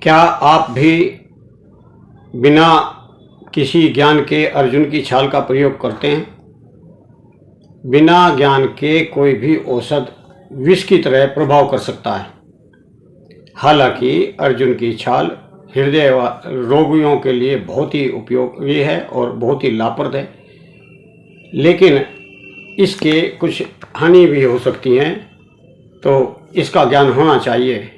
क्या आप भी बिना किसी ज्ञान के अर्जुन की छाल का प्रयोग करते हैं? बिना ज्ञान के कोई भी औषध विष की तरह प्रभाव कर सकता है। हालांकि अर्जुन की छाल हृदय रोगियों के लिए बहुत ही उपयोगी है और बहुत ही लाभप्रद है, लेकिन इसके कुछ हानि भी हो सकती हैं, तो इसका ज्ञान होना चाहिए।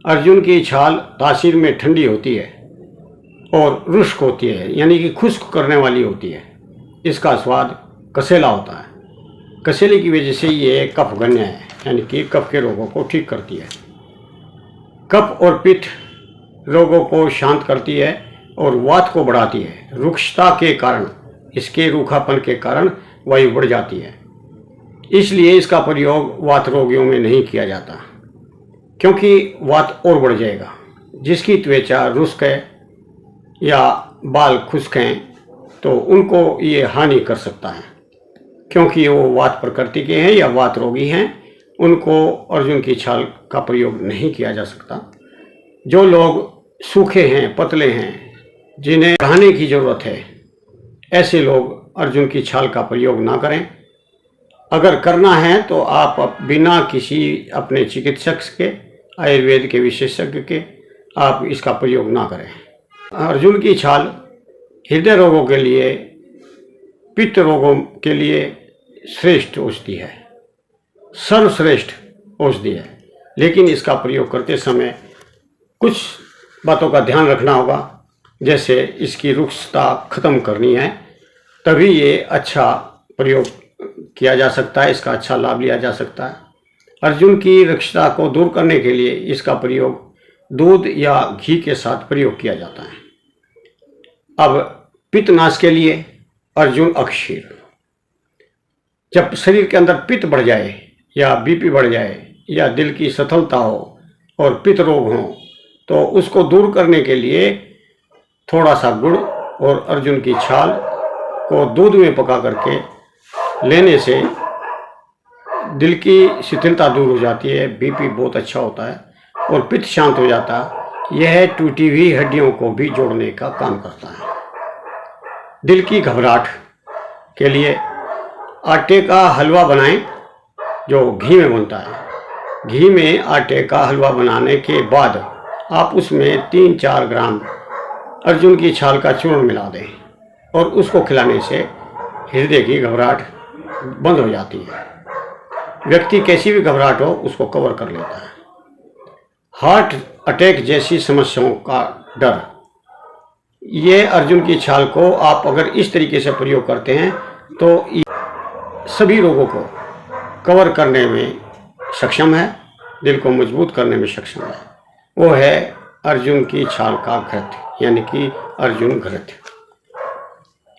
अर्जुन की छाल तासीर में ठंडी होती है और रुष्क होती है, यानी कि खुश्क करने वाली होती है। इसका स्वाद कसेला होता है। कसेले की वजह से ये कफगन्य है, यानी कि कफ के रोगों को ठीक करती है। कफ और पित्त रोगों को शांत करती है और वात को बढ़ाती है। रुक्षता के कारण, इसके रूखापन के कारण वायु बढ़ जाती है, इसलिए इसका प्रयोग वात रोगियों में नहीं किया जाता, क्योंकि वात और बढ़ जाएगा। जिसकी त्वचा रुष्क है या बाल खुश्क हैं तो उनको ये हानि कर सकता है, क्योंकि वो वात प्रकृति के हैं या वात रोगी हैं, उनको अर्जुन की छाल का प्रयोग नहीं किया जा सकता। जो लोग सूखे हैं, पतले हैं, जिन्हें खाने की ज़रूरत है, ऐसे लोग अर्जुन की छाल का प्रयोग ना करें। अगर करना है तो आप बिना किसी अपने चिकित्सक के, आयुर्वेद के विशेषज्ञ के, आप इसका प्रयोग ना करें। अर्जुन की छाल हृदय रोगों के लिए, पित्त रोगों के लिए श्रेष्ठ औषधि है, सर्वश्रेष्ठ औषधि है। लेकिन इसका प्रयोग करते समय कुछ बातों का ध्यान रखना होगा, जैसे इसकी रुक्षता खत्म करनी है, तभी ये अच्छा प्रयोग किया जा सकता है, इसका अच्छा लाभ लिया जा सकता है। अर्जुन की रुक्षता को दूर करने के लिए इसका प्रयोग दूध या घी के साथ प्रयोग किया जाता है। अब पित्तनाश के लिए अर्जुन अक्षीर। जब शरीर के अंदर पित्त बढ़ जाए या बीपी बढ़ जाए या दिल की स्थलता हो और पित्त रोग हो, तो उसको दूर करने के लिए थोड़ा सा गुड़ और अर्जुन की छाल को दूध में पका करके लेने से दिल की शिथिलता दूर हो जाती है, बीपी बहुत अच्छा होता है और पित्त शांत हो जाता है। यह टूटी हुई हड्डियों को भी जोड़ने का काम करता है। दिल की घबराहट के लिए आटे का हलवा बनाएं, जो घी में बनता है। घी में आटे का हलवा बनाने के बाद आप उसमें 3-4 ग्राम अर्जुन की छाल का चूर्ण मिला दें और उसको खिलाने से हृदय की घबराहट बंद हो जाती है। व्यक्ति कैसी भी घबराहट हो उसको कवर कर लेता है। हार्ट अटैक जैसी समस्याओं का डर, ये अर्जुन की छाल को आप अगर इस तरीके से प्रयोग करते हैं तो सभी रोगों को कवर करने में सक्षम है, दिल को मजबूत करने में सक्षम है। वो है अर्जुन की छाल का घृत, यानी कि अर्जुन घृत।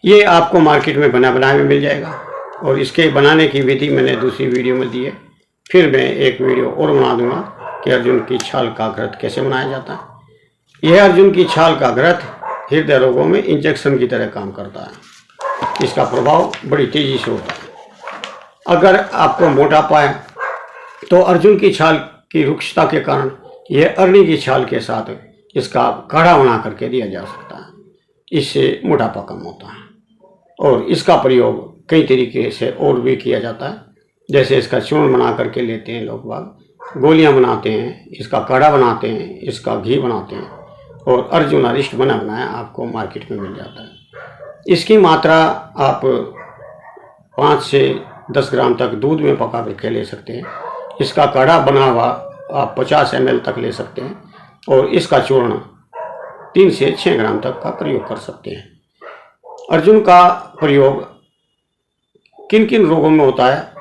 ये आपको मार्केट में बनाए में मिल जाएगा और इसके बनाने की विधि मैंने दूसरी वीडियो में दी है। फिर मैं एक वीडियो और बना दूंगा कि अर्जुन की छाल का घृत कैसे बनाया जाता है। यह अर्जुन की छाल का घृत हृदय रोगों में इंजेक्शन की तरह काम करता है। इसका प्रभाव बड़ी तेजी से होता है। अगर आपको मोटापा है तो अर्जुन की छाल की रुक्षता के कारण यह अरणी की छाल के साथ इसका काढ़ा बना करके दिया जा सकता है। इससे मोटापा कम होता है और इसका प्रयोग कई तरीके से और भी किया जाता है। जैसे इसका चूर्ण बना करके लेते हैं लोग बाग, गोलियां बनाते हैं, इसका काढ़ा बनाते हैं, इसका घी बनाते हैं और अर्जुन अरिष्ट बना बनाया आपको मार्केट में मिल जाता है। इसकी मात्रा आप 5 से 10 ग्राम तक दूध में पका करके ले सकते हैं। इसका काढ़ा बना हुआ आप 50 ml तक ले सकते हैं और इसका चूर्ण 3 से 6 ग्राम तक का प्रयोग कर सकते हैं। अर्जुन का प्रयोग किन किन रोगों में होता है?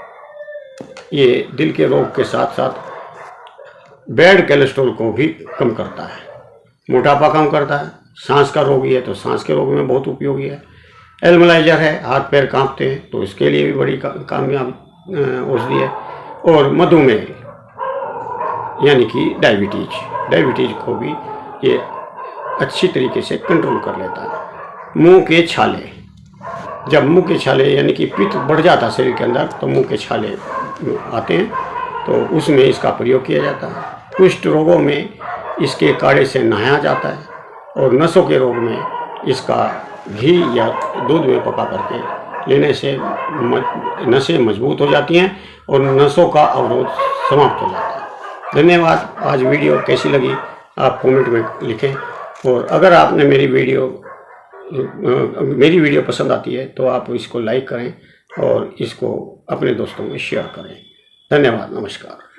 ये दिल के रोग के साथ साथ बैड कोलेस्ट्रॉल को भी कम करता है, मोटापा कम करता है। सांस का रोगी है तो सांस के रोग में बहुत उपयोगी है। एल्मलाइजर है, हाथ पैर कांपते हैं तो इसके लिए भी बड़ी कामयाब औषधि है। और मधुमेह यानी कि डायबिटीज को भी ये अच्छी तरीके से कंट्रोल कर लेता है। मुंह के छाले, जब मुंह के छाले यानी कि पित्त बढ़ जाता है शरीर के अंदर तो मुंह के छाले आते हैं, तो उसमें इसका प्रयोग किया जाता है। कुष्ठ रोगों में इसके काढ़े से नहाया जाता है और नसों के रोग में इसका घी या दूध में पका करके लेने से नसें मजबूत हो जाती हैं और नसों का अवरोध समाप्त हो जाता है। धन्यवाद। आज वीडियो कैसी लगी आप कमेंट में लिखें, और अगर आपने मेरी वीडियो पसंद आती है तो आप इसको लाइक करें और इसको अपने दोस्तों में शेयर करें। धन्यवाद। नमस्कार।